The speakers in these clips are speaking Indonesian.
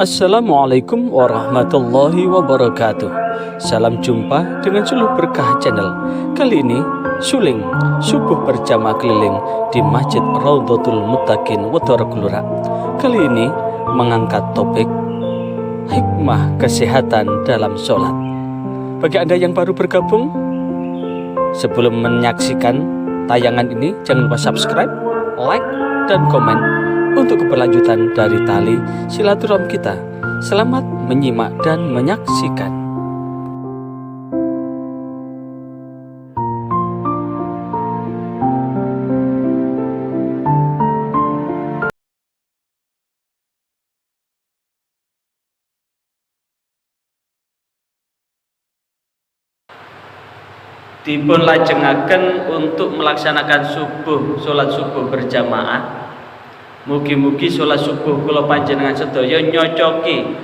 Assalamualaikum warahmatullahi wabarakatuh. Salam jumpa dengan Suluh Berkah Channel. Kali ini suling subuh berjamaah keliling di Masjid Raudhatul Muttaqin Wedara Kulura. Kali ini mengangkat topik hikmah kesehatan dalam sholat. Bagi Anda yang baru bergabung, sebelum menyaksikan tayangan ini jangan lupa subscribe, like, dan komen untuk keberlanjutan dari tali silaturahmi kita. Selamat menyimak dan menyaksikan. Dipun lajengaken untuk melaksanakan sholat subuh berjamaah. Mugi-mugi sholat subuh kula panjenengan sedaya nyocoki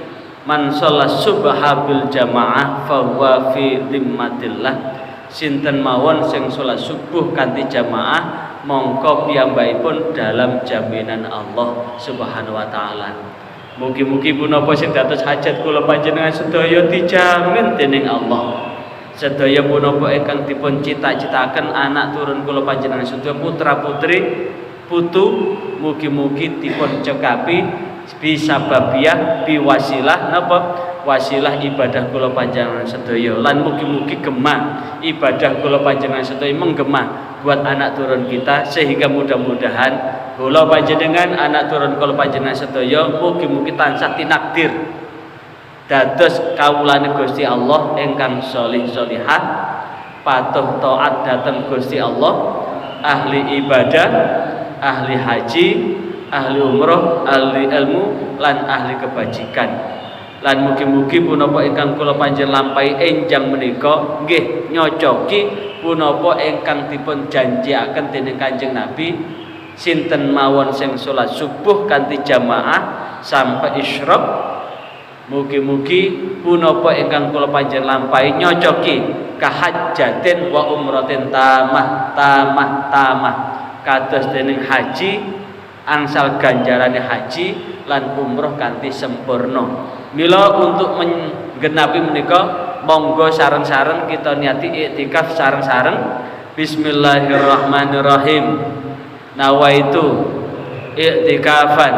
man sholat subha bil jamaah fahuwa fi dhimmatillah. Sinten mawon sing sholat subuh kanthi jamaah mongko piyambakipun dalam jaminan Allah Subhanahu wa taala. Mugi-mugi punapa sing dados hajat kula panjenengan sedaya dijamin dening Allah. Sedaya punapa ingkang dipun cita-citaken anak turun kula panjenengan sedaya putra-putri putu mugi-mugi dipun cekapi bisa babiah biwasilah napa wasilah ibadah kula panjenengan sedaya lan mugi-mugi gemah ibadah kula panjenengan sedaya menggema buat anak turun kita sehingga mudah-mudahan kula panjenengan anak turun kula panjenengan sedaya mugi-mugi tansah tinakdir dados kawulane Gusti Allah ingkang sholih sholihah patuh taat dhateng Gusti Allah ahli ibadah ahli haji, ahli umroh, ahli ilmu, lan ahli kebajikan. Lan mugi-mugi punapa ingkang kula panjenengan lampahi enjang menika nggih nyocoki punapa ingkang dipun janjiaken dening Kanjeng Nabi sinten mawon sing salat subuh kanthi jamaah sampai isyraq. Mugi-mugi punapa ingkang kula panjenengan lampahi nyocoki kahajjatin wa umratin tamah kados dening haji angsal ganjarane haji lan umroh kanthi sempurna. Mila untuk menggenapi menika monggo sareng-sareng kita niati iktikaf sareng-sareng. Bismillahirrahmanirrahim. Nawaitu iktikafan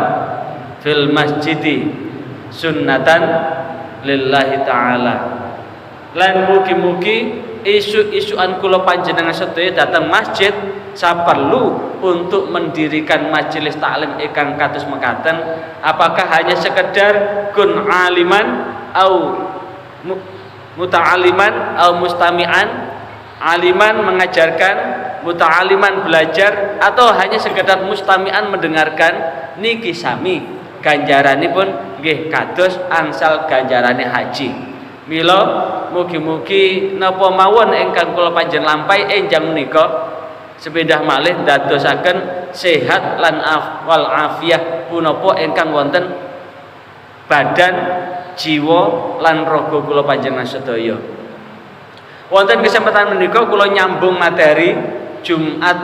fil masjidi sunnatan lillahi ta'ala. Lan mugi-mugi isu-isuan kula panjenengan sedaya datang masjid saperlu untuk mendirikan majelis taklim ingkang kados mekaten. Apakah hanya sekedar kun aliman au muta'aliman au mustami'an, aliman mengajarkan, muta'aliman belajar, atau hanya sekedar mustami'an mendengarkan, niki sami ganjaranipun nggih kados angsal ganjarane haji. Mila mugi-mugi napa mawon ingkang kula panjenengan lampahi enjang menika sepedah malih dadosaken sehat lan wal afiyah punapa ingkang wonten badan, jiwa lan raga kula panjenengan sedaya. Wonten kesempatan menika kula nyambung materi Jumat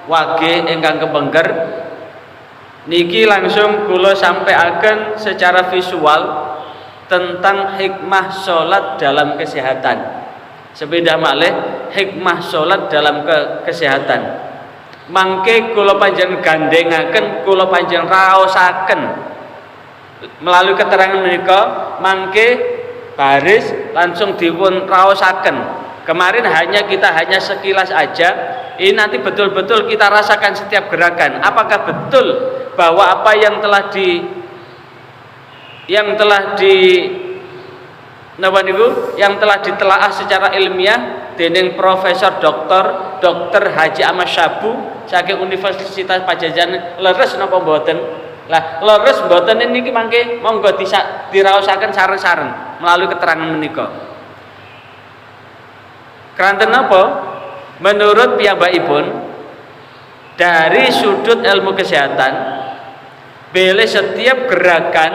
Wage ingkang kepengker niki langsung kula sampaiaken secara visual tentang hikmah sholat dalam kesehatan. Sepeda malih hikmah sholat dalam kesehatan. Mangke kula panjenengan gandengaken, kula panjenengan raosaken melalui keterangan menika, mangke baris langsung dipun raosaken. Kemarin kita hanya sekilas aja. Ini nanti betul-betul kita rasakan setiap gerakan. Apakah betul bahwa apa yang telah ditelaah secara ilmiah dening Profesor Dr. Haji Ahmad Syabu saking Universitas Padjadjaran leres napa mboten? Lah leres mboten niki mangke monggo diraosaken sareng-sareng melalui keterangan menika. Kranten napa? Menurut piyambakipun dari sudut ilmu kesehatan, bele setiap gerakan,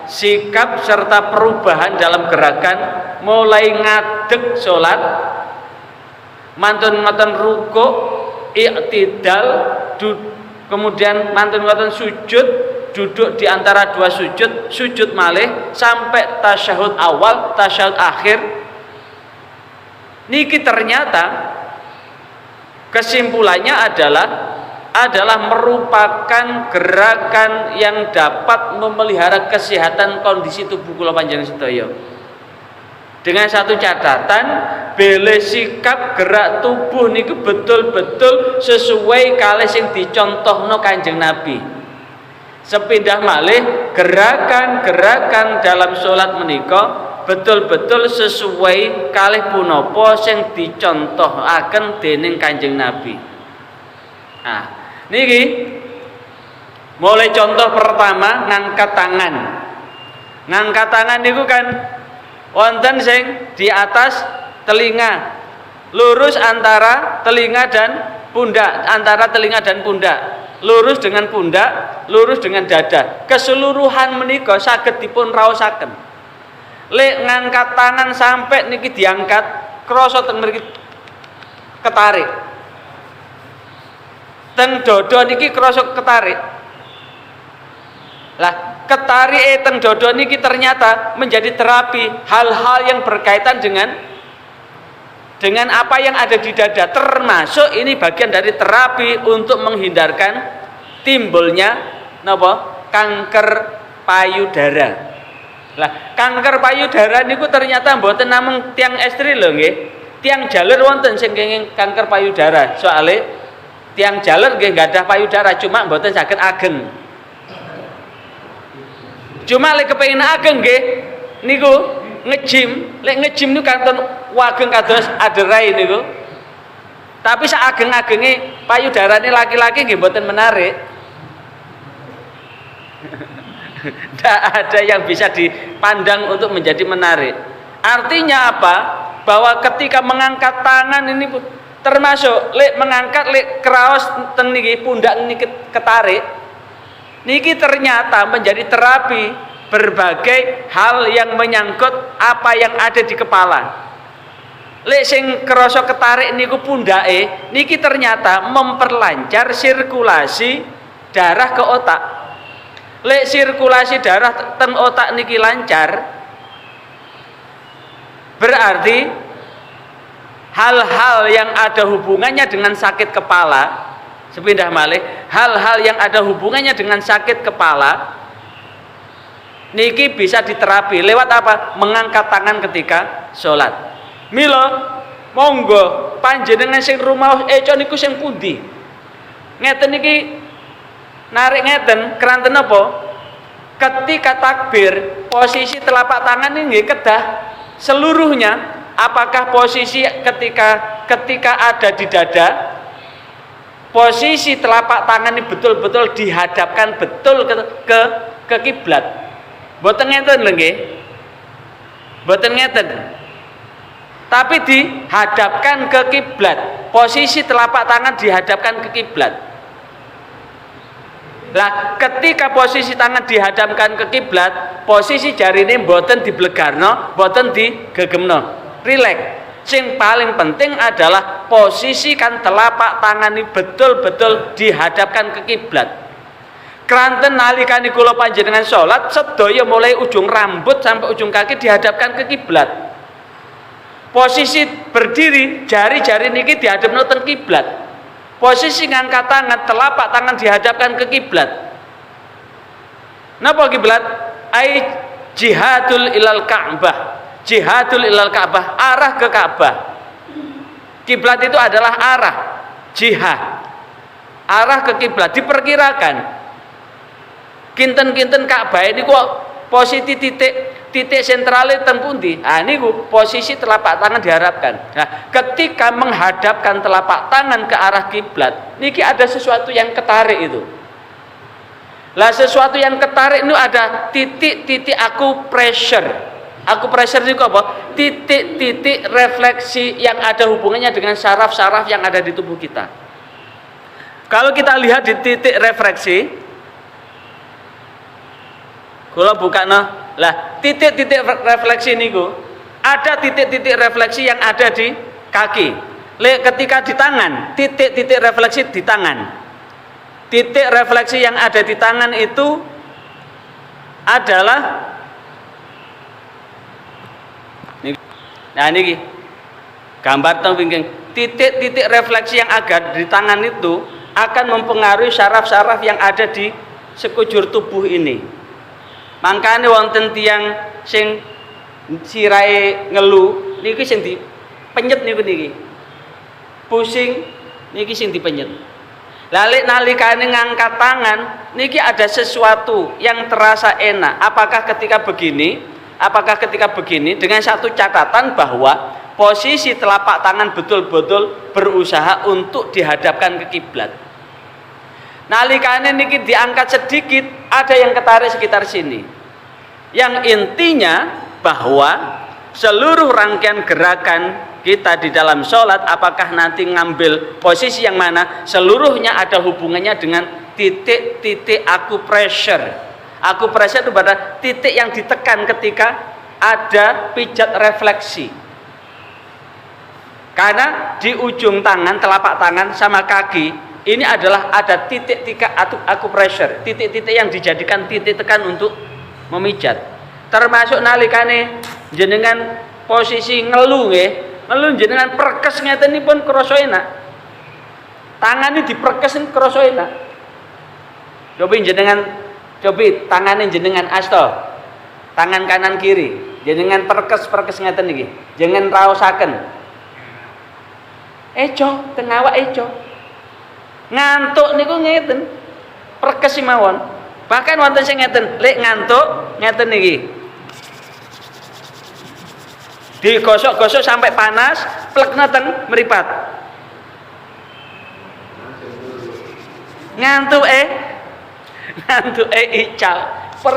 sikap serta perubahan dalam gerakan mulai ngadeg sholat mantun-mantun rukuk i'tidal kemudian mantun-mantun sujud duduk di antara dua sujud, sujud malih sampai tasyahud awal, tasyahud akhir. Niki ternyata kesimpulannya adalah merupakan gerakan yang dapat memelihara kesehatan kondisi tubuh kula panjenengan sedaya. Dengan satu catatan, bele sikap gerak tubuh niku betul-betul sesuai kalih sing dicontohno Kanjeng Nabi. Sepindah malih gerakan-gerakan dalam sholat menika betul-betul sesuai kalih punapa sing dicontohaken dening Kanjeng Nabi. Nah, niki mulai contoh pertama ngangkat tangan. Ngangkat tangan niku kan wonten sing di atas telinga, lurus antara telinga dan pundak, antara telinga dan pundak, lurus dengan pundak, lurus dengan dada. Keseluruhan menika saged dipun raosaken. Lek ngangkat tangan sampai niki diangkat, krasa teng mriki ketarik. Teng dodo niki krasa ketarik. Lah, ketarik teng dodo niki ternyata menjadi terapi hal-hal yang berkaitan dengan apa yang ada di dada, termasuk ini bagian dari terapi untuk menghindarkan timbulnya napa? Kanker payudara. Lah, kanker payudara niku ternyata mboten namung tiang estri lho nggih. Tiang jaler wonten sing kenging kanker payudara. Soale tiang jaler nggih gadah payudara cuma mboten saged ageng. Cuma lek kepengin ageng nggih niku nge-gym, lek nge-gym niku kanton wageng kados aderai niku. Tapi sak ageng-agenge payudarane laki-laki nggih mboten menarik. Tidak ada yang bisa dipandang untuk menjadi menarik. Artinya apa? Bahwa ketika mengangkat tangan ini termasuk lek mengangkat lek kraos teng niki pundak niki ketarik. Niki ternyata menjadi terapi berbagai hal yang menyangkut apa yang ada di kepala. Lek sing krasa ketarik niku pundake, niki ternyata memperlancar sirkulasi darah ke otak. Lek sirkulasi darah teng otak niki lancar, berarti hal-hal yang ada hubungannya dengan sakit kepala, sepindah malih, hal-hal yang ada hubungannya dengan sakit kepala niki bisa diterapi lewat apa? Mengangkat tangan ketika sholat. Mila monggo panjenengan sing rumah eco niku sing pundi? Ngeten niki narik ngeten keranten apa? Ketika takbir, posisi telapak tangan ini kedah seluruhnya. Apakah posisi ketika ada di dada? Posisi telapak tangan ini betul-betul dihadapkan betul ke kiblat. Mboten ngeten lho nggih. Mboten ngeten. Tapi dihadapkan ke kiblat. Posisi telapak tangan dihadapkan ke kiblat. Lah, ketika posisi tangan dihadapkan ke kiblat, posisi jarine mboten diblegarno, mboten digegemno. Rileks. Sing paling penting adalah posisikan telapak tangan ini betul-betul dihadapkan ke kiblat. Kranten nalikane kula panjenengan salat, sedaya mulai ujung rambut sampai ujung kaki dihadapkan ke kiblat. Posisi berdiri, jari-jari niki dihadapno teng kiblat. Posisi ngangkat tangan, telapak tangan dihadapkan ke kiblat. Napa kiblat? Ai jihadul ilal Ka'bah. Jihadul ilal Ka'bah, arah ke Ka'bah. Kiblat itu adalah arah, jihad. Arah ke kiblat diperkirakan. Kinten-kinten Ka'bah ini kok posisi titik sentralnya teng pundi? Ah niku posisi telapak tangan diharapkan. Nah, ketika menghadapkan telapak tangan ke arah kiblat, niki ada sesuatu yang ketarik itu. Lah sesuatu yang ketarik itu ada titik-titik acupressure. Acupressure itu apa? Titik-titik refleksi yang ada hubungannya dengan saraf-saraf yang ada di tubuh kita. Kalau kita lihat di titik refleksi, kalau buka lah titik-titik refleksi niku ada titik-titik refleksi yang ada di kaki. Ketika di tangan, titik-titik refleksi di tangan. Titik refleksi yang ada di tangan itu adalah nah ini gambar tengking titik-titik refleksi yang ada di tangan itu akan mempengaruhi saraf-saraf yang ada di sekujur tubuh ini. Makanya wonten tiyang sing sirahe ngelu niki sing dipenyet niku niki. Pusing niki sing dipenyet. Lalik nalikane ngangkat tangan niki ada sesuatu yang terasa enak. Apakah ketika begini dengan satu catatan bahwa posisi telapak tangan betul-betul berusaha untuk dihadapkan ke kiblat. Nalikane niki diangkat sedikit, ada yang ketarik sekitar sini. Yang intinya bahwa seluruh rangkaian gerakan kita di dalam sholat, apakah nanti ngambil posisi yang mana, seluruhnya ada hubungannya dengan titik-titik acupressure. Acupressure itu pada titik yang ditekan ketika ada pijat refleksi. Karena di ujung tangan, telapak tangan sama kaki ini adalah ada titik-titik acupressure, titik-titik yang dijadikan titik tekan untuk memijat. Termasuk nalikane jenengan posisi ngelu nggih, ngelu jenengan perkes ngetenipun krasa enak. Tangane diperkes krasa enak. Cobi tangane jenengan asta. Tangan kanan kiri, jenengan perkes ngeten iki. Jenengan raosaken. Eco, teng awak eco. Ngantuk niku ngeten. Perkes mawon. Bahkan wonten sing ngeten, lek ngantuk ngeten niki. Digosok-gosok sampai panas, plekna teng mripat. Ngantuk ical.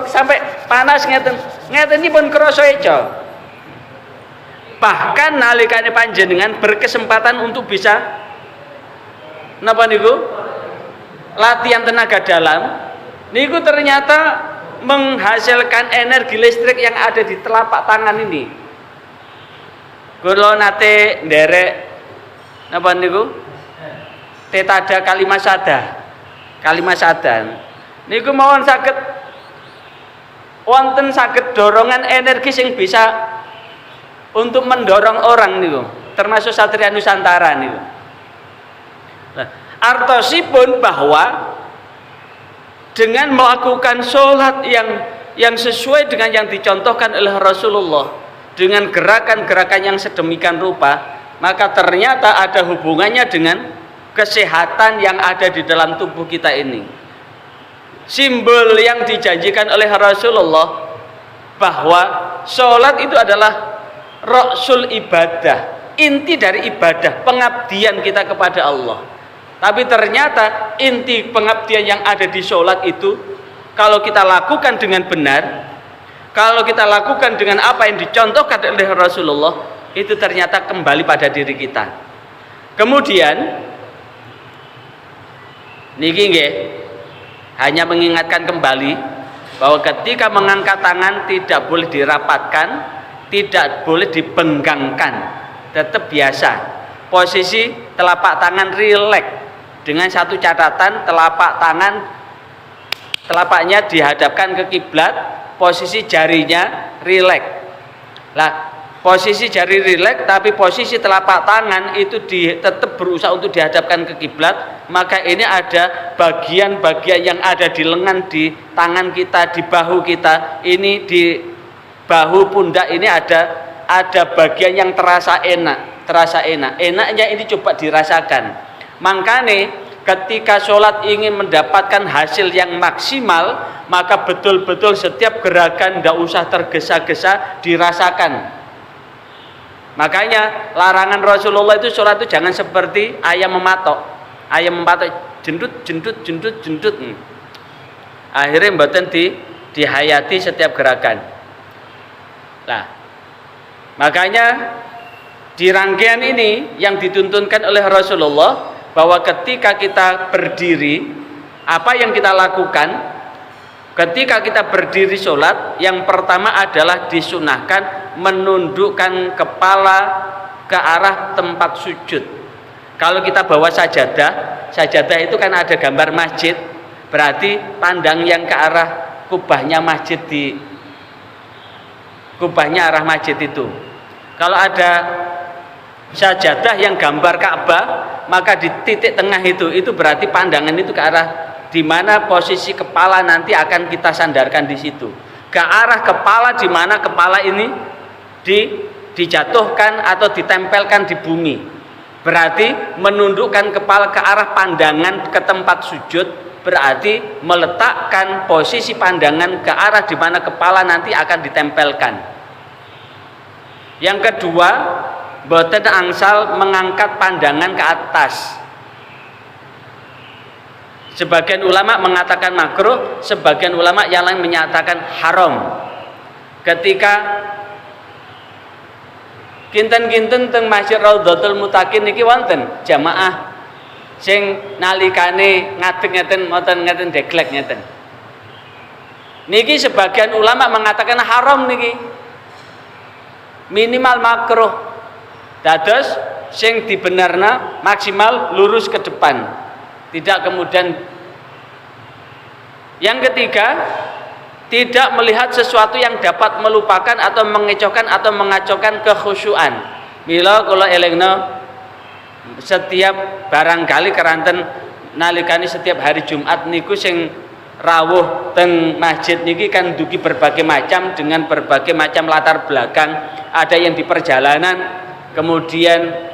Sampai panas ngeten ini pun krasa eco. Bahkan nalikane panjenengan berkesempatan untuk bisa napa niku latihan tenaga dalam niku ternyata menghasilkan energi listrik yang ada di telapak tangan ini. Kula nate nderek napa niku tetada kalimasada niku mawon saged wonten saged dorongan energi sing bisa untuk mendorong orang niku, termasuk Satria Nusantara niku. Nah, artosipun bahwa dengan melakukan sholat yang sesuai dengan yang dicontohkan oleh Rasulullah, dengan gerakan-gerakan yang sedemikian rupa, maka ternyata ada hubungannya dengan kesehatan yang ada di dalam tubuh kita ini. Simbol yang dijanjikan oleh Rasulullah bahwa sholat itu adalah rasul ibadah, inti dari ibadah, pengabdian kita kepada Allah. Tapi ternyata inti pengabdian yang ada di sholat itu, kalau kita lakukan dengan benar, kalau kita lakukan dengan apa yang dicontohkan oleh Rasulullah, itu ternyata kembali pada diri kita. Kemudian niki nggih hanya mengingatkan kembali bahwa ketika mengangkat tangan tidak boleh dirapatkan, tidak boleh dipenggangkan, tetap biasa. Posisi telapak tangan rileks dengan satu catatan, telapaknya dihadapkan ke kiblat, posisi jarinya rileks. Lah, posisi jari rileks tapi posisi telapak tangan itu tetap berusaha untuk dihadapkan ke kiblat, maka ini ada bagian-bagian yang ada di lengan, di tangan kita, di bahu kita, ini di bahu pundak ini ada bagian yang terasa enak. Enaknya ini coba dirasakan. Makanya ketika sholat ingin mendapatkan hasil yang maksimal, maka betul-betul setiap gerakan tidak usah tergesa-gesa, dirasakan. Makanya larangan Rasulullah itu sholat itu jangan seperti ayam mematok jendut. Akhirnya mboten dihayati setiap gerakan. Nah, makanya di rangkaian ini yang dituntunkan oleh Rasulullah bahwa ketika kita berdiri, apa yang kita lakukan ketika kita berdiri sholat, yang pertama adalah disunahkan menundukkan kepala ke arah tempat sujud. Kalau kita bawa sajadah itu kan ada gambar masjid, berarti pandang yang ke arah kubahnya masjid kubahnya arah masjid itu. Kalau ada sajadah yang gambar Ka'bah, maka di titik tengah itu berarti pandangan itu ke arah di mana posisi kepala nanti akan kita sandarkan di situ. Ke arah kepala, di mana kepala ini dijatuhkan atau ditempelkan di bumi. Berarti menundukkan kepala ke arah pandangan ke tempat sujud, berarti meletakkan posisi pandangan ke arah di mana kepala nanti akan ditempelkan. Yang kedua, boten angsal mengangkat pandangan ke atas. Sebagian ulama mengatakan makruh, sebagian ulama yang lain menyatakan haram. Ketika kinten-kinten teng Masjid Raudhatul Muttaqin niki wonten jamaah sing nalikane ngadeg ngeten mboten ngeten deglek ngeten. Niki sebagian ulama mengatakan haram niki. Minimal makruh. Dados sing dibenarna maksimal lurus ke depan. Tidak kemudian. Yang ketiga, tidak melihat sesuatu yang dapat melupakan atau mengecohkan atau mengacaukan kekhusyuan. Mila kula elingno setiap barangkali keranten nalikani setiap hari Jumat niku sing rawuh teng masjid niki kan dugi berbagai macam dengan berbagai macam latar belakang. Ada yang di perjalanan kemudian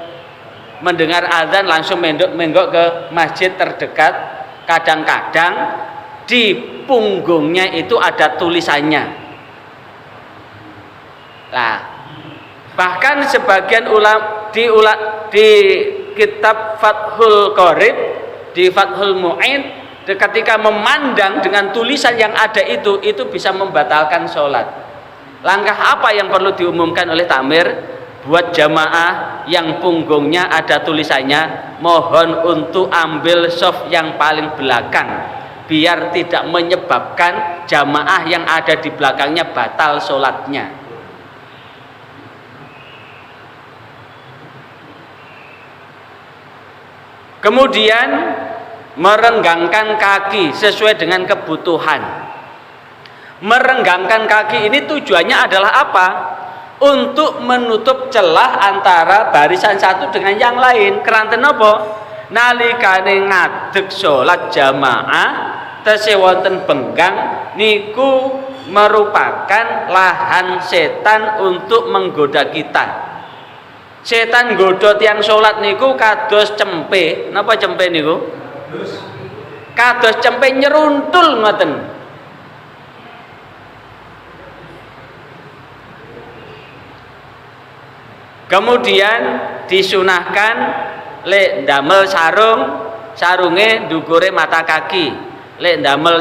mendengar azan langsung menggok ke masjid terdekat. Kadang-kadang di punggungnya itu ada tulisannya. Nah, bahkan sebagian ulama di kitab Fathul Qorib, di Fathul Mu'in, ketika memandang dengan tulisan yang ada itu bisa membatalkan sholat. Langkah apa yang perlu diumumkan oleh takmir? Buat jamaah yang punggungnya ada tulisannya, mohon untuk ambil shaf yang paling belakang, biar tidak menyebabkan jamaah yang ada di belakangnya batal sholatnya. Kemudian merenggangkan kaki sesuai dengan kebutuhan. Merenggangkan kaki ini tujuannya adalah apa? Untuk menutup celah antara barisan satu dengan yang lain. Keranten apa? Nalikane ngadeg salat jamaah tesih wonten benggang niku merupakan lahan setan untuk menggoda kita. Setan nggoda tiyang salat niku kados cempe. Napa cempe niku? Kados cempe nyeruntul ngoten. Kemudian disunahkan lek ndamel sarunge ndukure mata kaki. Lek ndamel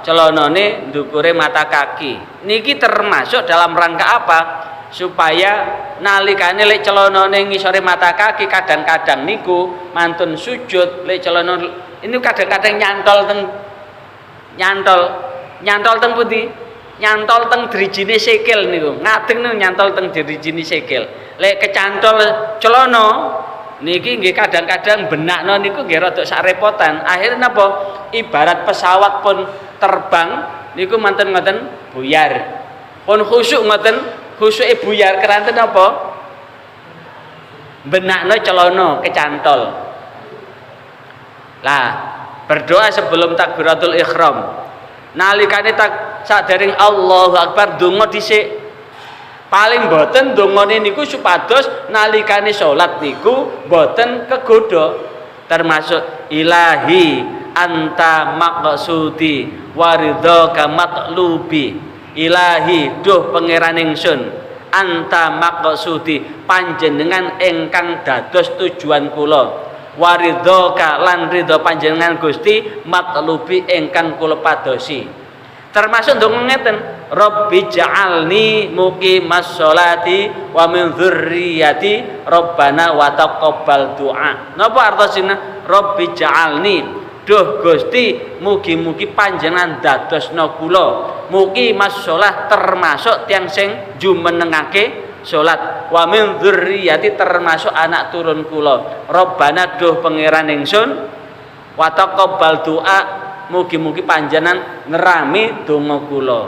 celanane ndukure mata kaki. Niki termasuk dalam rangka apa? Supaya nalikane lek celanane ngisore mata kaki, kadang-kadang niku mantun sujud lek celana ini kadang-kadang nyantol teng pundi? Nyantol teng drijine sikil niku. Ngadeg niku nyantol teng drijine sikil. Lek kecantol celana niki nggih kadang-kadang benakno niku nggih rada sarepotan. Akhire napa? Ibarat pesawat pun terbang niku manten ngoten buyar. Pun khusyuk ngoten, khusyuke buyar keranten napa? Benakno celana kecantol. Lah, berdoa sebelum takbiratul ihram. Nalikane sadering Allahu Akbar donga dhisik. Paling boten dongane niku supados nalikane salat niku boten kegoda. Termasuk ilahi anta maqsudi waridhaka matlubi. Ilahi duh pangeran ingsun, anta maqsudi panjenengan ingkang dados tujuan kula. Waridhaka lan ridho panjenengan Gusti matlubi ingkang kula padosi. Termasuk ndonga ngeten, Rabbi ja'alni muqimas sholati wa min dzurriyyati Rabbana wa taqabbal du'a. Napa artosina? Rabbi ja'alni, duh Gusti mugi-mugi panjenengan dadosna kula muqimas sholat termasuk tiyang sing jumenengake salat, wa min dzurriyyati termasuk anak turun kula. Rabbana duh pangeran ingsun, wa taqabbal du'a mugi-mugi panjenengan nerami donga kula.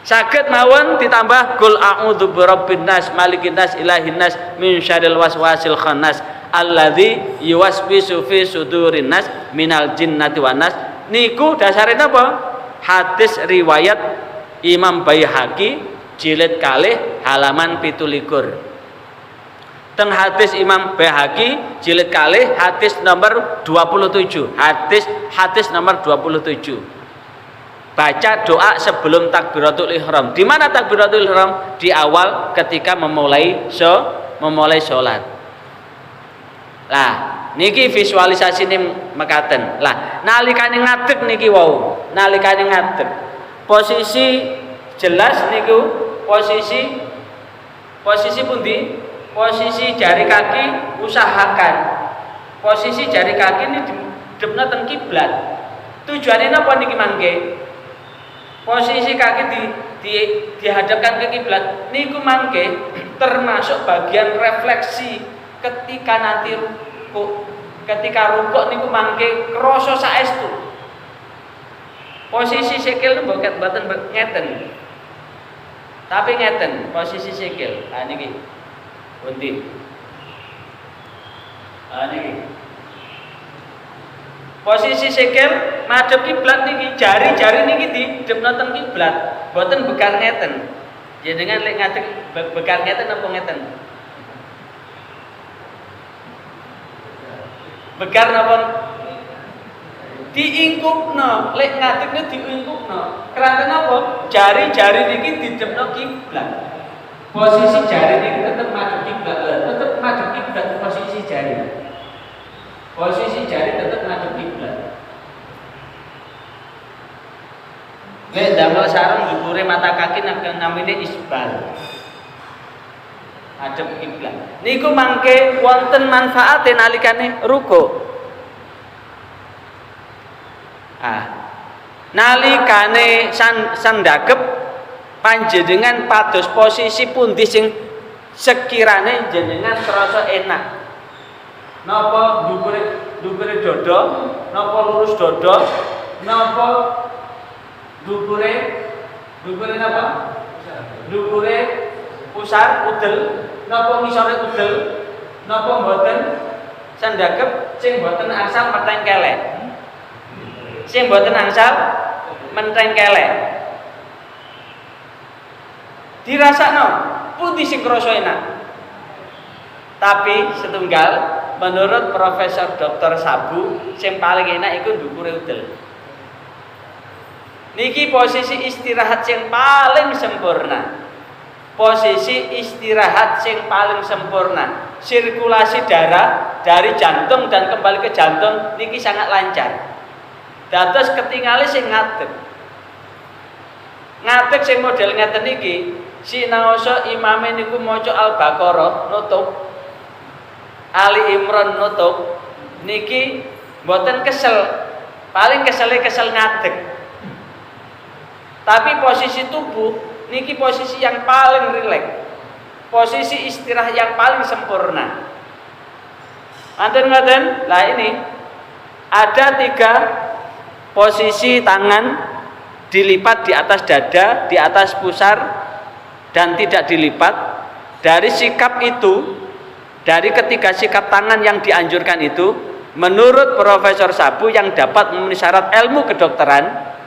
Saged mawon ditambah qul a'udzu birabbin nas malikin nas ilahin nas min syarril waswasil khannas alladzi yuwaswisu fi sudurin nas minal jinnati wan nas. Niku dasare napa? Hadis riwayat Imam Baihaqi jilid kalih halaman 17. Teng hadis Imam Baihaqi jilid kalih hadis nomor 27. Hadis nomor 27. Baca doa sebelum takbiratul ihram. Di mana takbiratul ihram? Di awal ketika memulai salat. Lah, niki visualisasi nih mekaten. Lah, nalikane ngadeg niki wau, nalikane ngadeg. Posisi jelas niku posisi pundi? Posisi jari kaki usahakan. Posisi jari kaki ini dipna teng kiblat. Tujuannya napa niki mangke? Posisi kaki dihadapkan ke kiblat niku mangke termasuk bagian refleksi ketika nanti rukuk. Ketika rukuk niku mangke krasa saestu. Posisi sikil mboten ngeten. Tapi ngeten posisi sikil. Nah niki. Pundi? Ah niki. Posisi sikil madhep kiblat niki, jari-jari niki didhepno teng kiblat, boten bekar ngeten. Jenengan lek ngadeg bekar ngeten apa ngeten? Bekar napa? Diingkupno, lek ngadeg diingkupno. Keranten napa? Jari-jari niki didhepno kiblat. Posisi jari niki tetep madhep kiblat, tetep madhep kiblat posisi jari. Posisi jari tetap ngadep kiblat. Lek damel sareng dukure mata kaki namine isbal. Ngadep kiblat. Niku mangke wonten manfaate nalikane ruku. Nalikane sandagep panjenengan pados posisi pundi sing sekirane jenengan terasa enak. Napa dukure dodo, napa lurus dodo, napa dukure napa? Dukure pusar udel, napa ngisore udel, napa mboten sandagep sing mboten angsal menteng kelek. Sing mboten angsal menteng kelek. Dirasakno pundi sing krasa enak. Tapi setunggal menurut Profesor Dr. Sabu sing paling enak iku ndukure udel. Niki posisi istirahat sing paling sempurna. Posisi istirahat sing paling sempurna. Sirkulasi darah dari jantung dan kembali ke jantung niki sangat lancar. Dados ketingale sing ngadeg. Ngadeg sing model ngeten niki sinaosa imame niku maca Al-Baqarah nutup Ali Imran nutup niki mboten kesel, paling kesel ngadeg. Tapi posisi tubuh niki posisi yang paling rileks, posisi istirahat yang paling sempurna. Anten ngaten, lah ini ada 3 posisi tangan dilipat di atas dada, di atas pusar dan tidak dilipat. Dari sikap itu, dari ketiga sikap tangan yang dianjurkan itu, menurut Profesor Sabu yang dapat memenuhi syarat ilmu kedokteran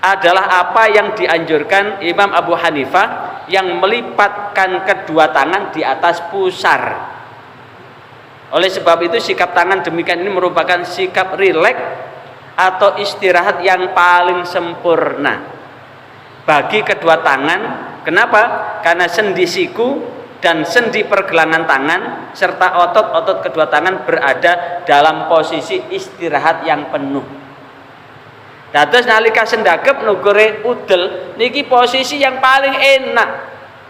adalah apa yang dianjurkan Imam Abu Hanifah yang melipatkan kedua tangan di atas pusar. Oleh sebab itu sikap tangan demikian ini merupakan sikap rileks atau istirahat yang paling sempurna bagi kedua tangan. Kenapa? Karena sendi siku dan sendi pergelangan tangan serta otot-otot kedua tangan berada dalam posisi istirahat yang penuh. Dados nalika sendagep nugure udel niki posisi yang paling enak,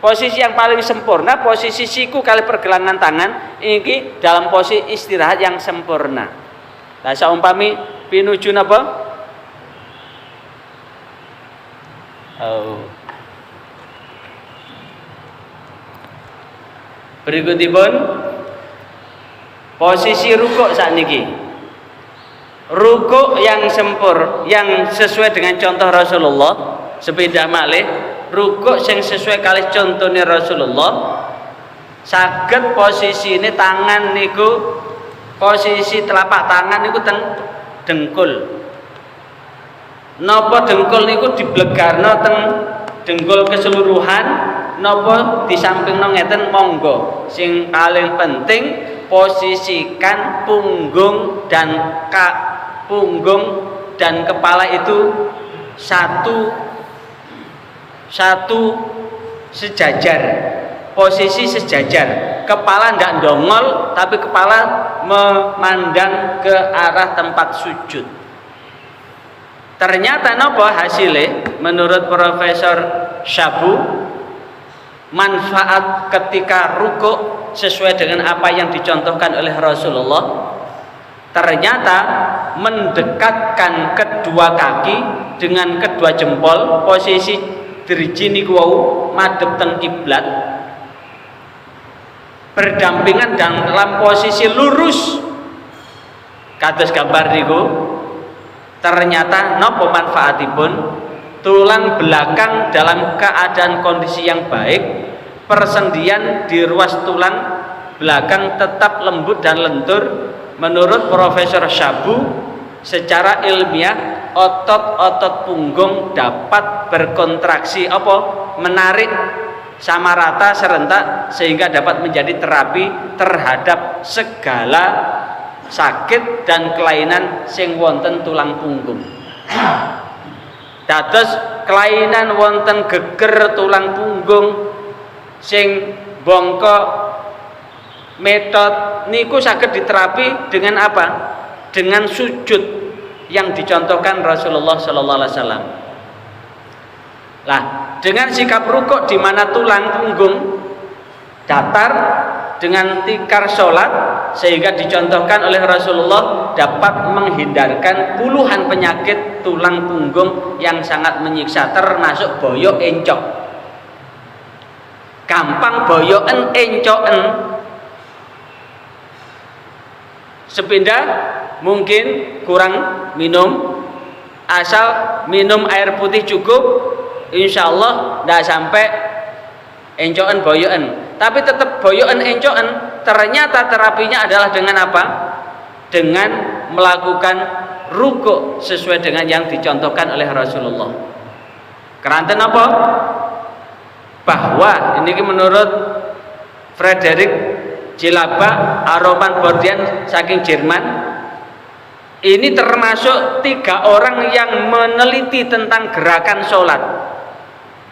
posisi yang paling sempurna, posisi siku kali pergelangan tangan iki dalam posisi istirahat yang sempurna. Lah saumpami pinuju napa? Berikutipun posisi rukuk sakniki. rukuk yang sempur, yang sesuai dengan contoh Rasulullah, sepindah malih rukuk yang sesuai kali contohnya Rasulullah, saged posisi ini tangan niku, posisi telapak tangan niku teng dengkul. Napa dengkul niku diblegarno teng dengkul keseluruhan, napa di sampingno ngeten monggo. Sing paling penting posisikan punggung dan kepala itu satu sejajar, posisi sejajar, kepala ndak ndongol tapi kepala memandang ke arah tempat sujud. Ternyata nopo hasilnya menurut Profesor Syabu, manfaat ketika rukuk sesuai dengan apa yang dicontohkan oleh Rasulullah, ternyata mendekatkan kedua kaki dengan kedua jempol, posisi driji niku wau madhep teng kiblat, berdampingan dalam posisi lurus kados gambar niku. Ternyata nopo manfaatipun, tulang belakang dalam keadaan kondisi yang baik, persendian di ruas tulang belakang tetap lembut dan lentur. Menurut Profesor Syabu, secara ilmiah otot-otot punggung dapat berkontraksi menarik sama rata serentak sehingga dapat menjadi terapi terhadap segala sakit dan kelainan sing wonten tulang punggung. Dados kelainan wonten geger tulang punggung sing bongkok metot niku saged diterapi dengan apa? Dengan sujud yang dicontohkan Rasulullah sallallahu alaihi wasallam. Lah, dengan sikap rukuk di mana tulang punggung datar dengan tikar sholat, sehingga dicontohkan oleh Rasulullah dapat menghindarkan puluhan penyakit tulang punggung yang sangat menyiksa, termasuk boyok encok. Gampang boyoken encoken. Sepindah mungkin kurang minum, asal minum air putih cukup, insya Allah tidak sampai encoken boyoken. Tapi tetap boyoken encoken, ternyata terapinya adalah dengan apa? Dengan melakukan rukuk sesuai dengan yang dicontohkan oleh Rasulullah. Keranten apa? Bahwa ini menurut Frederick Jilaba Aroman Bordian saking Jerman, ini termasuk 3 orang yang meneliti tentang gerakan sholat.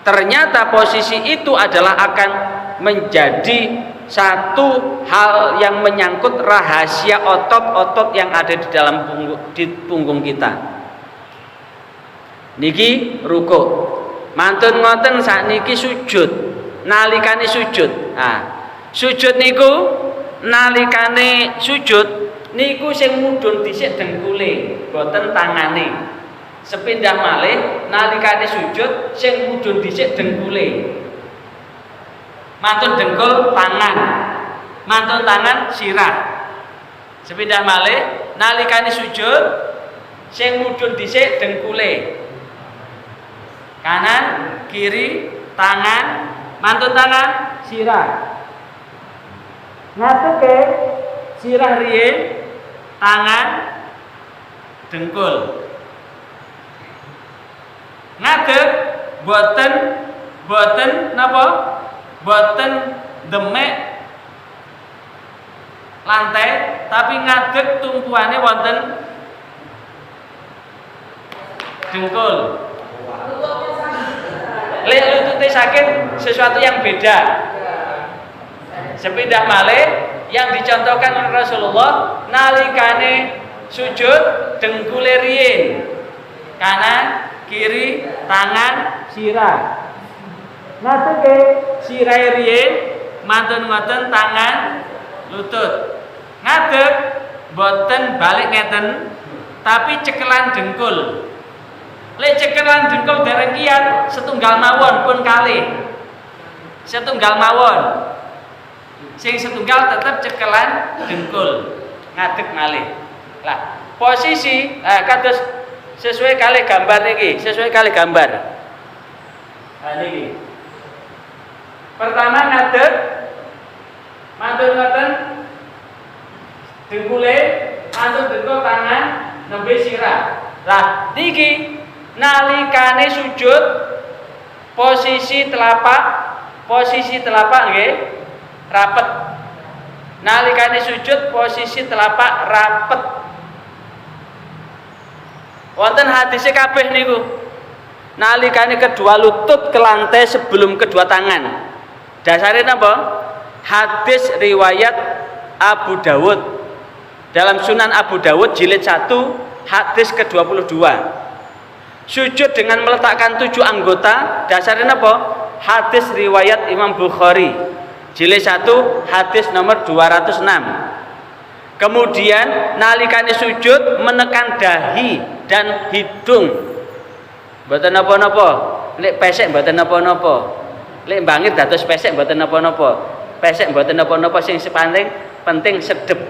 Ternyata posisi itu adalah akan menjadi satu hal yang menyangkut rahasia otot-otot yang ada di dalam punggung kita. Niki rukuk, mantun ngoten sakniki sujud. Nalikane sujud, sujud niku nalikane sujud niku sing mudhun dhisik dengkule, boten tangane. Sepindah malih nalikane sujud sing mudhun dhisik dengkule. Mantun dengkul tangan, mantun tangan sirah. Sepindah malih nalikane sujud sing mudhun dhisik dengkule. Kanan, kiri, tangan, mantun tangan sirah. Ngatuke sirah riyin, tangan dengkul. Ngadeg boten napa? Boten demek lantai, tapi ngadeg tumpuane wonten dengkul. Lek lutute sakit sesuatu yang beda. Sepindah malih yang dicontohkan oleh Rasulullah nalikane sujud dengkule riyin, kanan, kiri, tangan, sirah. Ngatuke sirah riyin, mantun ngoten tangan, lutut. Ngadeg boten balik ngeten, tapi cekelan dengkul. Lek cekelan dengkul dereng kiat setunggal mawon pun kalih. Setunggal mawon. Sing setunggal tetep cekelan dengkul. Ngadeg malih. Lah, posisi kados sesuai kali gambar niki, sesuai kali gambar. Nah niki. Pertama ngadeg matur ngoten dengkule matur dengkul tangan nembe sirah. Lah niki nalikane sujud posisi telapak nggih rapet. Nalikane sujud posisi telapak rapet. Wonten hadise kabeh niku. Nalikane kedua lutut ke lantai sebelum kedua tangan. Dasarnya apa? Hadis riwayat Abu Dawud. Dalam Sunan Abu Dawud jilid 1 hadis ke-22. Sujud dengan meletakkan 7 anggota. Dasarnya apa? Hadis riwayat Imam Bukhari jilid 1 hadis nomor 206. Kemudian nalikane sujud menekan dahi dan hidung. Mboten napa-napa. Lek pesek mboten napa-napa. Lek bangir dados pesek mboten napa-napa. Pesek mboten napa-napa sing penting sedep.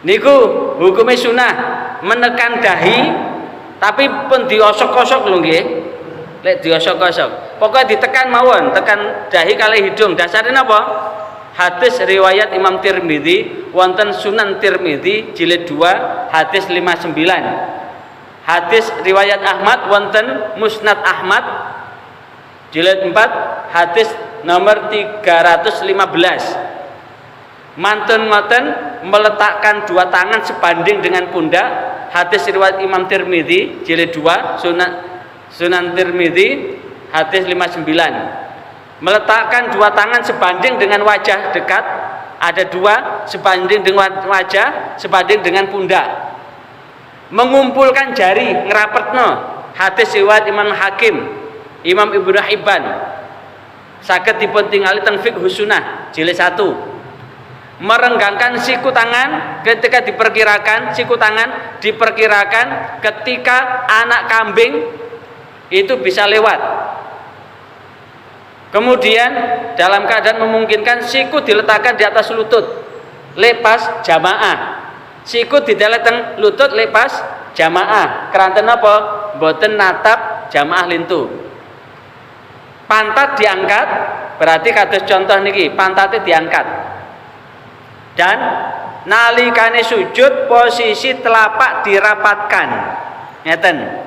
Niku hukume sunah menekan dahi tapi pun diosok-osok lho nggih. Lek diosok-osok. Pokoknya ditekan mawon, tekan dahi kali hidung. Dasarnya apa? Hadis riwayat Imam Tirmidzi wonten Sunan Tirmidzi jilid 2 hadis 59. Hadis riwayat Ahmad wonten Musnad Ahmad jilid 4 hadis nomor 315. Mantun ngoten meletakkan 2 tangan sebanding dengan pundak. Hadis riwayat Imam Tirmidzi jilid 2 Sunan Tirmidzi hadis 59. Meletakkan 2 tangan sebanding dengan wajah dekat, ada 2 sebanding dengan wajah, sebanding dengan pundak. Mengumpulkan jari ngerapetno, hadis riwayat Imam Hakim, Imam Ibnu Hibban. Saged dipun tingali teng Fiqh Sunnah jilid 1. Merenggangkan siku tangan ketika diperkirakan ketika anak kambing itu bisa lewat. Kemudian dalam keadaan memungkinkan siku diletakkan di atas lutut lepas jamaah. Siku dideleteng lutut lepas jamaah. Keranten apa? Mboten natap jamaah lintu. Pantat diangkat, berarti kados contoh niki, pantatnya diangkat. Dan nalikane sujud posisi telapak dirapatkan. Ngeten.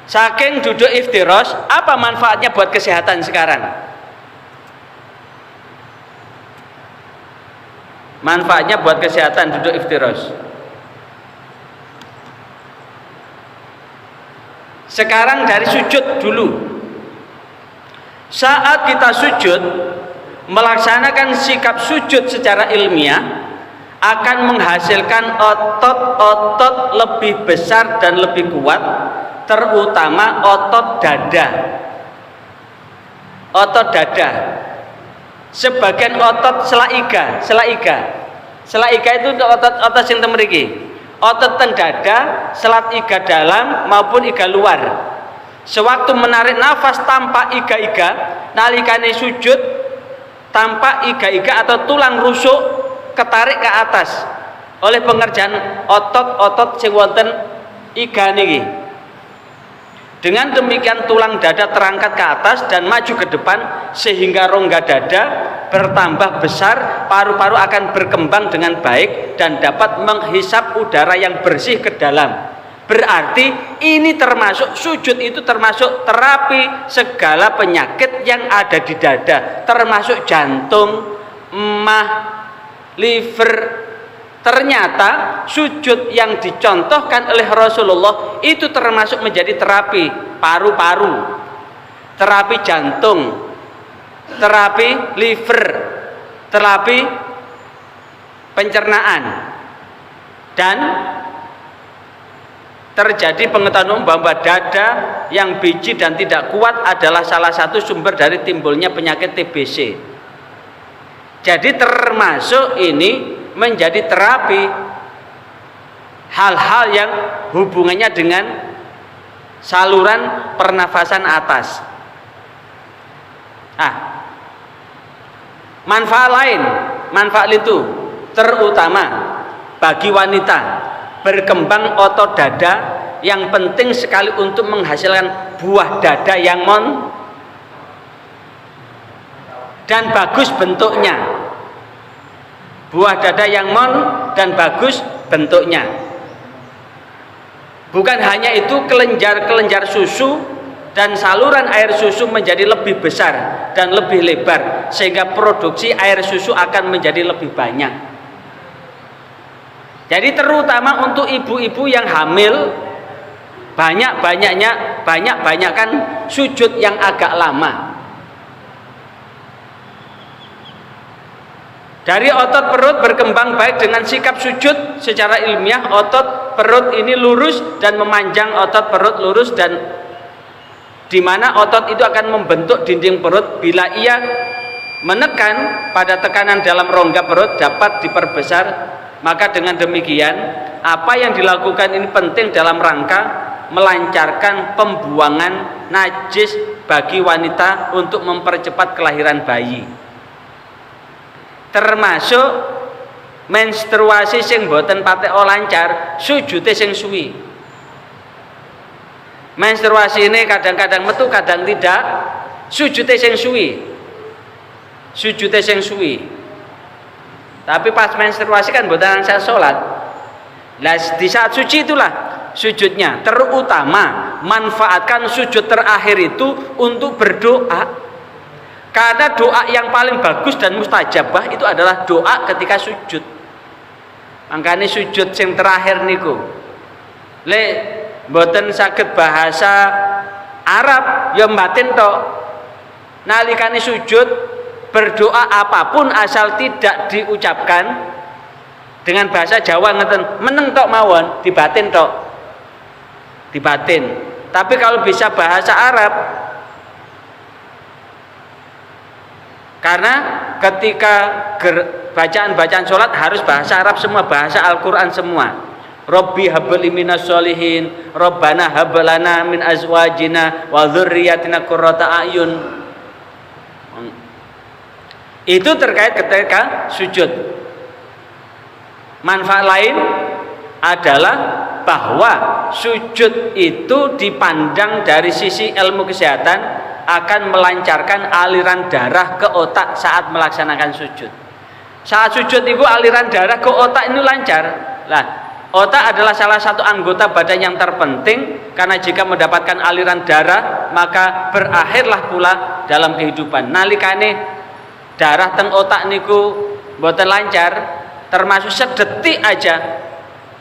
Saking duduk iftiros, apa manfaatnya buat kesehatan sekarang? Manfaatnya buat kesehatan duduk iftiros. Sekarang dari sujud dulu. Saat kita sujud, melaksanakan sikap sujud secara ilmiah akan menghasilkan otot-otot lebih besar dan lebih kuat, terutama otot dada. Otot dada. Sebagian otot selaiga itu otot sing teng mriki. Otot teng dada, selat iga dalam maupun iga luar. Sewaktu menarik nafas tanpa iga-iga, nalikane sujud tanpa iga-iga atau tulang rusuk ketarik ke atas oleh pengerjaan otot-otot sing wonten iga niki. Dengan demikian tulang dada terangkat ke atas dan maju ke depan sehingga rongga dada bertambah besar, paru-paru akan berkembang dengan baik dan dapat menghisap udara yang bersih ke dalam. Berarti ini termasuk sujud itu termasuk terapi segala penyakit yang ada di dada, termasuk jantung, emah, liver. Ternyata sujud yang dicontohkan oleh Rasulullah itu termasuk menjadi terapi paru-paru, terapi jantung, terapi liver, terapi pencernaan. Dan terjadi pengetahuan bahwa dada yang biji dan tidak kuat adalah salah satu sumber dari timbulnya penyakit TBC. Jadi termasuk ini menjadi terapi hal-hal yang hubungannya dengan saluran pernafasan atas. Manfaat lain, manfaat itu terutama bagi wanita berkembang otot dada yang penting sekali untuk menghasilkan buah dada yang dan bagus bentuknya, buah dada yang dan bagus bentuknya. Bukan hanya itu, kelenjar-kelenjar susu dan saluran air susu menjadi lebih besar dan lebih lebar sehingga produksi air susu akan menjadi lebih banyak. Jadi terutama untuk ibu-ibu yang hamil, banyak-banyakkan sujud yang agak lama. Dari otot perut berkembang baik dengan sikap sujud. Secara ilmiah otot perut ini lurus dan memanjang, otot perut lurus, dan di mana otot itu akan membentuk dinding perut. Bila ia menekan pada tekanan dalam rongga perut dapat diperbesar, maka dengan demikian apa yang dilakukan ini penting dalam rangka melancarkan pembuangan najis bagi wanita untuk mempercepat kelahiran bayi. Termasuk menstruasi sing boten patek lancar, sujute sing suwi. Menstruasi ini kadang-kadang metu, kadang tidak, sujute sing suwi. Sujute sing suwi. Tapi pas menstruasi kan boten saya sholat. Nah, di saat suci itulah sujudnya. Terutama manfaatkan sujud terakhir itu untuk berdoa. Karena doa yang paling bagus dan mustajabah itu adalah doa ketika sujud. Makanya sujud yang terakhir niku, le boten saged bahasa Arab ya batin tok. Nalikane sujud berdoa apapun asal tidak diucapkan dengan bahasa Jawa ngeten, meneng tok mawon, dibatin tok. Dibatin. Tapi kalau bisa bahasa Arab, karena ketika bacaan-bacaan sholat harus bahasa Arab semua, bahasa Al-Quran semua. Rabbi habli minas sholihin, Rabbana hablana min azwajina wa dzurriyyatina qurrata a'yun. Itu terkait ketika sujud. Manfaat lain adalah bahwa sujud itu dipandang dari sisi ilmu kesehatan akan melancarkan aliran darah ke otak saat melaksanakan sujud. Saat sujud itu aliran darah ke otak ini lancar. Lah, otak adalah salah satu anggota badan yang terpenting, karena jika mendapatkan aliran darah maka berakhirlah pula dalam kehidupan. Nalikane darah teng otak niku mboten lancar, termasuk sedetik aja,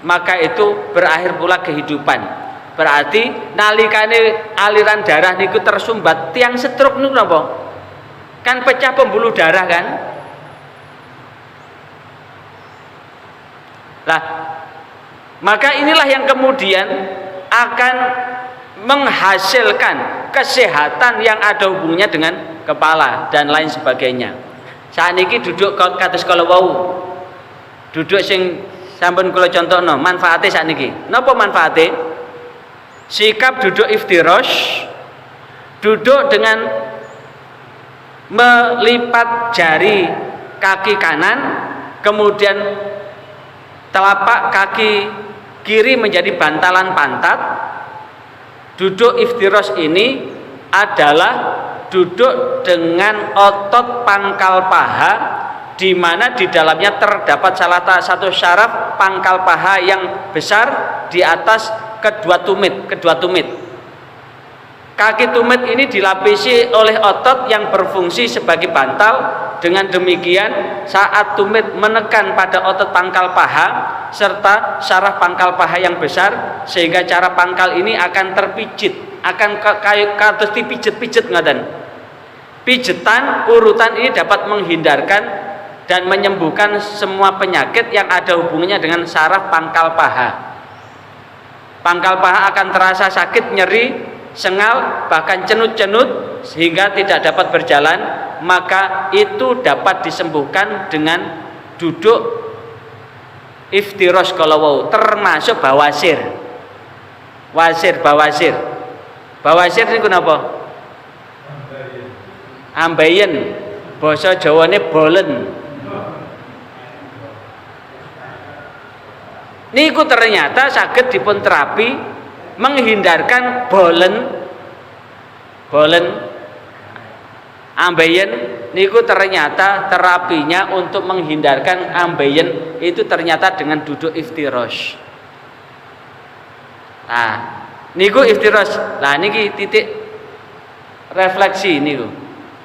maka itu berakhir pula kehidupan. Berarti nalikane aliran darah niku tersumbat, tiang stroke niku napa? Kan pecah pembuluh darah kan? Lah, maka inilah yang kemudian akan menghasilkan kesehatan yang ada hubungannya dengan kepala dan lain sebagainya. Saat ini duduk kados kala wau. Duduk sing sampun kula contohno, manfaate saat niki. Napa manfaate? Sikap duduk iftirash, duduk dengan melipat jari kaki kanan, kemudian telapak kaki kiri menjadi bantalan pantat. Duduk iftirash ini adalah duduk dengan otot pangkal paha, di mana di dalamnya terdapat salah satu syaraf pangkal paha yang besar di atas kedua tumit. Kaki tumit ini dilapisi oleh otot yang berfungsi sebagai bantal. Dengan demikian saat tumit menekan pada otot pangkal paha serta syaraf pangkal paha yang besar, sehingga cara pangkal ini akan terpijit, akan kados dipijet-pijet ngaten. Pijetan urutan ini dapat menghindarkan dan menyembuhkan semua penyakit yang ada hubungannya dengan syaraf pangkal paha. Pangkal paha akan terasa sakit, nyeri, sengal, bahkan cenut-cenut sehingga tidak dapat berjalan, maka itu dapat disembuhkan dengan duduk iftirash kalawau, termasuk bawasir. Bawasir niku napa? Ambeien. Basa Jawane bolen. niku ternyata saged dipun terapi menghindarkan bolen ambeien. Niku ternyata terapinya untuk menghindarkan ambeien itu ternyata dengan duduk iftirash. Nah, niku iftirash. Lah niki titik refleksi niku.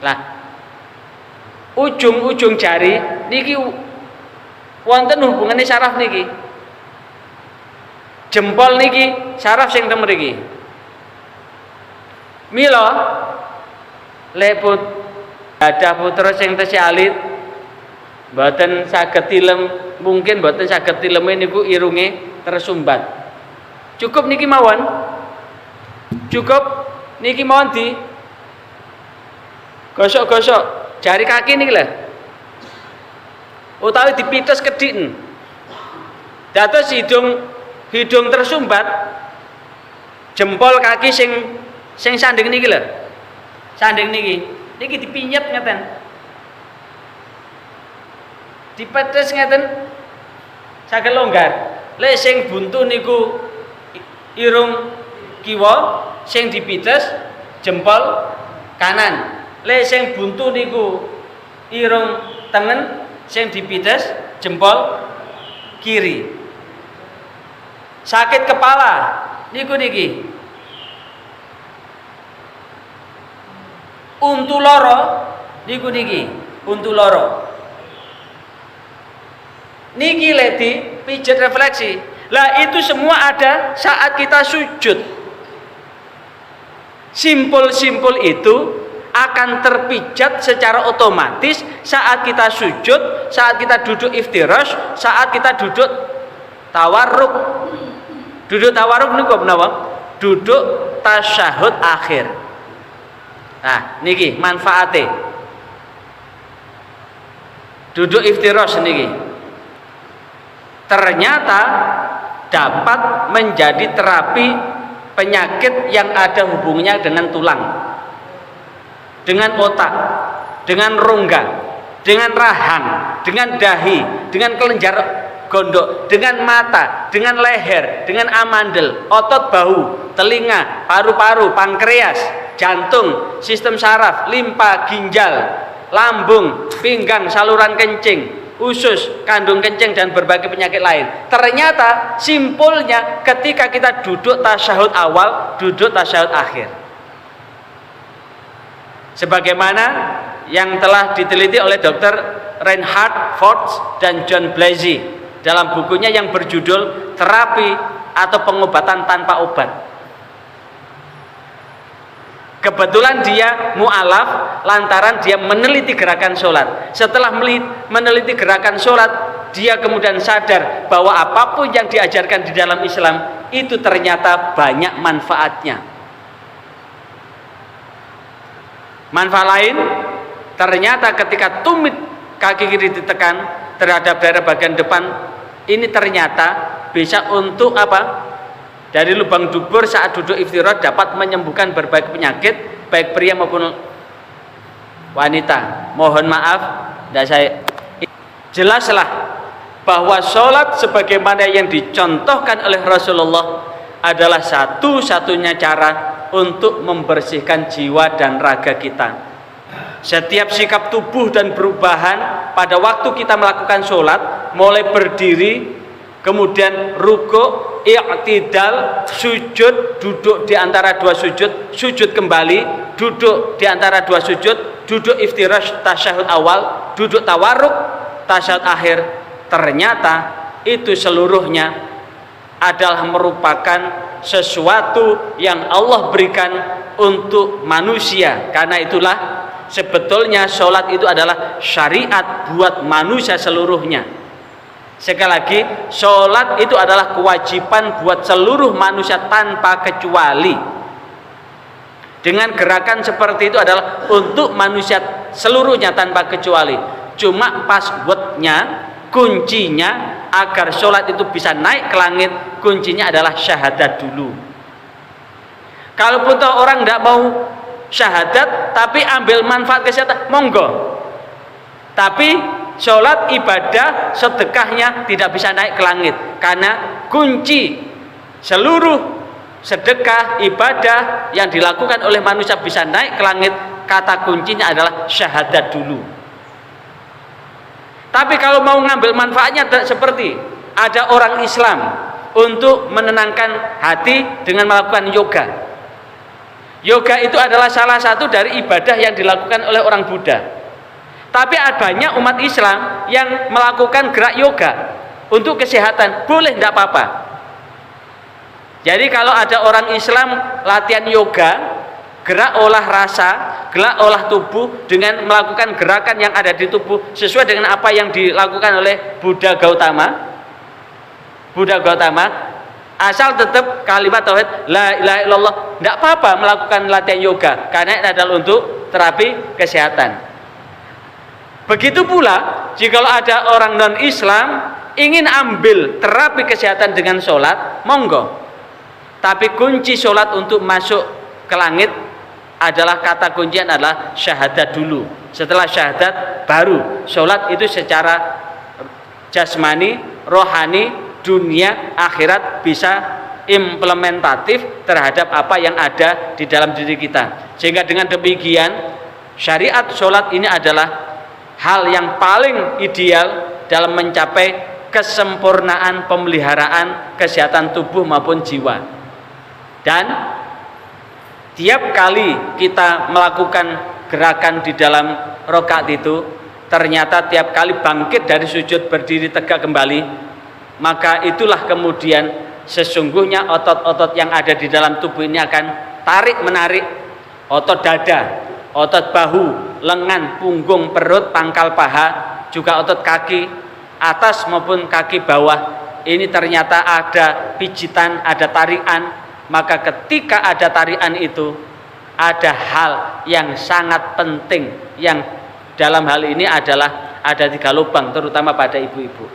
Lah ujung-ujung jari niki wonten hubungannya syaraf niki. Jempol niki syaraf sing teng mriki. Mila leput ada putra sing tesih alit mboten saged tilem, mungkin mboten saged tileme niku irunge tersumbat. Cukup niki mawon. Cukup niki mawon di gosok-gosok jari kaki niki lho. Utawi dipites kedhiken. Dados hidung tersumbat, jempol kaki sing sanding niki lho. Sanding niki dipinyet ngeten. Dipetes ngeten saged longgar. Lek sing buntu niku irung kiwa, sing dipites jempol kanan. Lek sing buntu niku irung tengen, sing dipites jempol kiri. Sakit kepala niku niki. Untu loro niku niki, untu loro. Niki leti pijet refleksi. Lah itu semua ada saat kita sujud. Simpul-simpul itu akan terpijat secara otomatis saat kita sujud, saat kita duduk iftirash, saat kita duduk tawarruk. Duduk tawarruk niku menapa? Duduk tasyahud akhir. Nah, niki manfaate. Duduk iftirash niki. Ternyata dapat menjadi terapi penyakit yang ada hubungannya dengan tulang, dengan otak, dengan rongga, dengan rahang, dengan dahi, dengan kelenjar gondok, dengan mata, dengan leher, dengan amandel, otot bahu, telinga, paru-paru, pankreas, jantung, sistem saraf, limpa, ginjal, lambung, pinggang, saluran kencing, usus, kandung kencing, dan berbagai penyakit lain. Ternyata simpulnya ketika kita duduk tasyahud awal, duduk tasyahud akhir. Sebagaimana yang telah diteliti oleh Dr. Reinhard Fortz dan John Blasey dalam bukunya yang berjudul Terapi atau Pengobatan Tanpa Obat. Kebetulan dia mu'alaf lantaran dia meneliti gerakan sholat. Setelah meneliti gerakan sholat, dia kemudian sadar bahwa apapun yang diajarkan di dalam Islam itu ternyata banyak manfaatnya. Manfaat lain, ternyata ketika tumit kaki kiri ditekan terhadap daerah bagian depan, ini ternyata bisa untuk apa? Dari lubang dubur saat duduk iftiroh dapat menyembuhkan berbagai penyakit baik pria maupun wanita. Mohon maaf, saya jelaslah bahwa sholat sebagaimana yang dicontohkan oleh Rasulullah adalah satu-satunya cara untuk membersihkan jiwa dan raga kita. Setiap sikap tubuh dan perubahan pada waktu kita melakukan sholat, mulai berdiri, kemudian rukuk, i'tidal, sujud, duduk di antara dua sujud, sujud kembali, duduk di antara dua sujud, duduk iftirash tasyahud awal, duduk tawarruk tasyahud akhir. Ternyata itu seluruhnya adalah merupakan sesuatu yang Allah berikan untuk manusia. Karena itulah sebetulnya sholat itu adalah syariat buat manusia seluruhnya. Sekali lagi, sholat itu adalah kewajiban buat seluruh manusia tanpa kecuali. Dengan gerakan seperti itu adalah untuk manusia seluruhnya tanpa kecuali. Cuma passwordnya, kuncinya agar sholat itu bisa naik ke langit, kuncinya adalah syahadat dulu. Kalaupun orang tidak mau syahadat tapi ambil manfaat kesehatan, monggo. Tapi sholat, ibadah, sedekahnya tidak bisa naik ke langit, karena kunci seluruh sedekah, ibadah yang dilakukan oleh manusia bisa naik ke langit, kata kuncinya adalah syahadat dulu. Tapi kalau mau ngambil manfaatnya seperti ada orang Islam untuk menenangkan hati dengan melakukan yoga. Yoga itu adalah salah satu dari ibadah yang dilakukan oleh orang Buddha. Tapi banyak umat Islam yang melakukan gerak yoga untuk kesehatan, boleh, tidak apa-apa. Jadi kalau ada orang Islam latihan yoga, gerak olah rasa, gerak olah tubuh dengan melakukan gerakan yang ada di tubuh sesuai dengan apa yang dilakukan oleh Buddha Gautama, asal tetap kalimat tauhid la ilaha illallah, tidak apa-apa melakukan latihan yoga, karena ini adalah untuk terapi kesehatan. Begitu pula jika ada orang non Islam ingin ambil terapi kesehatan dengan sholat, monggo. Tapi kunci sholat untuk masuk ke langit adalah, kata kuncian adalah syahadat dulu. Setelah syahadat baru sholat itu secara jasmani, rohani, dunia, akhirat bisa implementatif terhadap apa yang ada di dalam diri kita. Sehingga dengan demikian syariat sholat ini adalah hal yang paling ideal dalam mencapai kesempurnaan pemeliharaan kesehatan tubuh maupun jiwa. Dan tiap kali kita melakukan gerakan di dalam rakaat itu, ternyata tiap kali bangkit dari sujud berdiri tegak kembali, maka itulah kemudian sesungguhnya otot-otot yang ada di dalam tubuh ini akan tarik menarik, otot dada, otot bahu, lengan, punggung, perut, pangkal paha, juga otot kaki atas maupun kaki bawah. Ini ternyata ada pijitan, ada tarikan. Maka ketika ada tarikan itu, ada hal yang sangat penting yang dalam hal ini adalah ada 3 lubang, terutama pada ibu-ibu.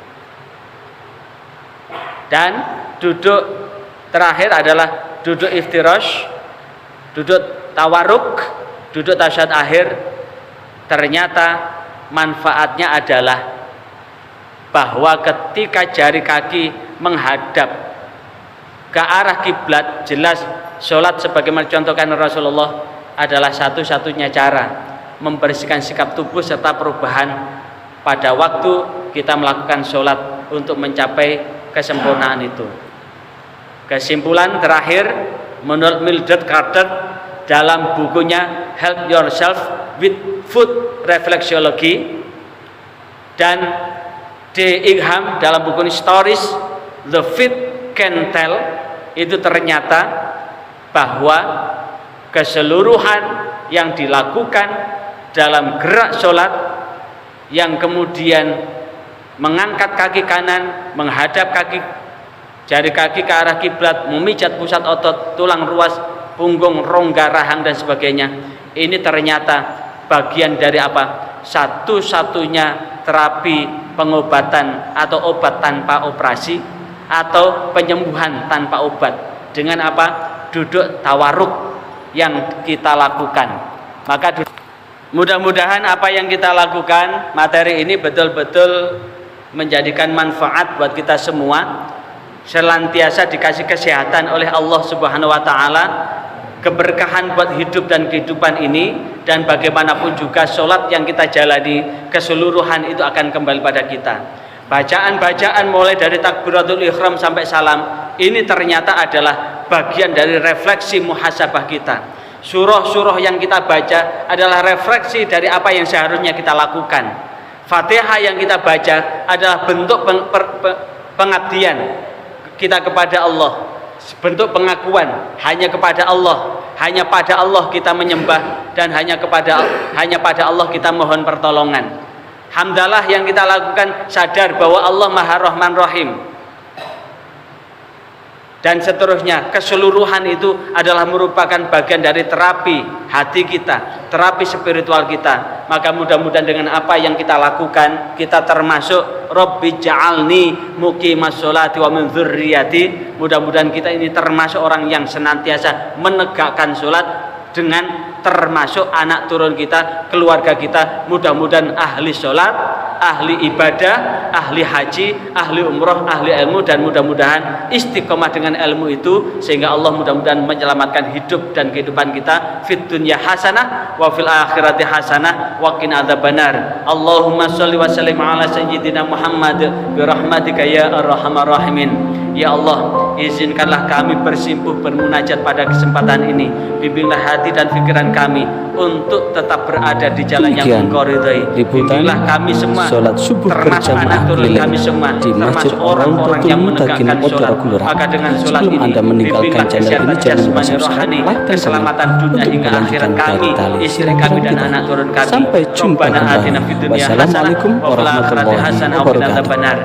Dan duduk terakhir adalah duduk iftirash, duduk tawarruk, duduk tasyahud akhir. Ternyata manfaatnya adalah bahwa ketika jari kaki menghadap ke arah kiblat, jelas sholat sebagaimana contohkan Rasulullah adalah satu-satunya cara membersihkan sikap tubuh serta perubahan pada waktu kita melakukan sholat untuk mencapai kesempurnaan itu. Kesimpulan terakhir, menurut Mildred Carter dalam bukunya Help Yourself with Food Reflexology, dan D. Ingham dalam buku Stories The Fit Can Tell, itu ternyata bahwa keseluruhan yang dilakukan dalam gerak sholat yang kemudian mengangkat kaki kanan, menghadap jari kaki ke arah kiblat, memijat pusat otot, tulang ruas, punggung, rongga, rahang dan sebagainya, ini ternyata bagian dari apa? Satu-satunya terapi pengobatan atau obat tanpa operasi atau penyembuhan tanpa obat, dengan apa? Duduk tawarruk yang kita lakukan. Maka mudah-mudahan apa yang kita lakukan, materi ini betul-betul menjadikan manfaat buat kita semua, senantiasa dikasih kesehatan oleh Allah Subhanahu wa taala, keberkahan buat hidup dan kehidupan ini, dan bagaimanapun juga sholat yang kita jalani keseluruhan itu akan kembali pada kita. Bacaan-bacaan mulai dari takbiratul ihram sampai salam ini ternyata adalah bagian dari refleksi muhasabah kita. Surah-surah yang kita baca adalah refleksi dari apa yang seharusnya kita lakukan. Fatihah yang kita baca adalah bentuk pengabdian kita kepada Allah, bentuk pengakuan hanya kepada Allah, hanya pada Allah kita menyembah, dan hanya pada Allah kita mohon pertolongan. Hamdalah yang kita lakukan sadar bahwa Allah Maha Rahman Rahim, dan seterusnya. Keseluruhan itu adalah merupakan bagian dari terapi hati kita, terapi spiritual kita. Maka mudah-mudahan dengan apa yang kita lakukan, kita termasuk Rabbi ja'alni muqimas sholati wa min dzurriyyati. Mudah-mudahan kita ini termasuk orang yang senantiasa menegakkan sholat, dengan termasuk anak turun kita, keluarga kita, mudah-mudahan ahli sholat, ahli ibadah, ahli haji, ahli umroh, ahli ilmu, dan mudah-mudahan istiqomah dengan ilmu itu sehingga Allah mudah-mudahan menyelamatkan hidup dan kehidupan kita fid dunya hasanah wa fil akhirati hasanah wa qina adzabannar. Allahumma shalli wa sallim ala sayyidina Muhammad bi rahmatika ya arhamar rahimin. Ya Allah, izinkanlah kami bersimpuh bermunajat pada kesempatan ini. Bimbinglah hati dan pikiran kami untuk tetap berada di jalan yang Engkau ridhai. Bimbinglah kami semua, termasuk anak turun kami semua, termasuk orang-orang yang menegakkan sholat. Maka dengan sholat ini, bimbinglah kesehatan jasmani rohani, keselamatan dunia hingga akhirat kami, istri kami dan anak turun kami. Sampai jumpa Rabbana kembali. atina fid dunya hasanah Wassalamualaikum wa fil akhirati warahmatullahi hasanah wa qina wabarakatuh. adzabannar.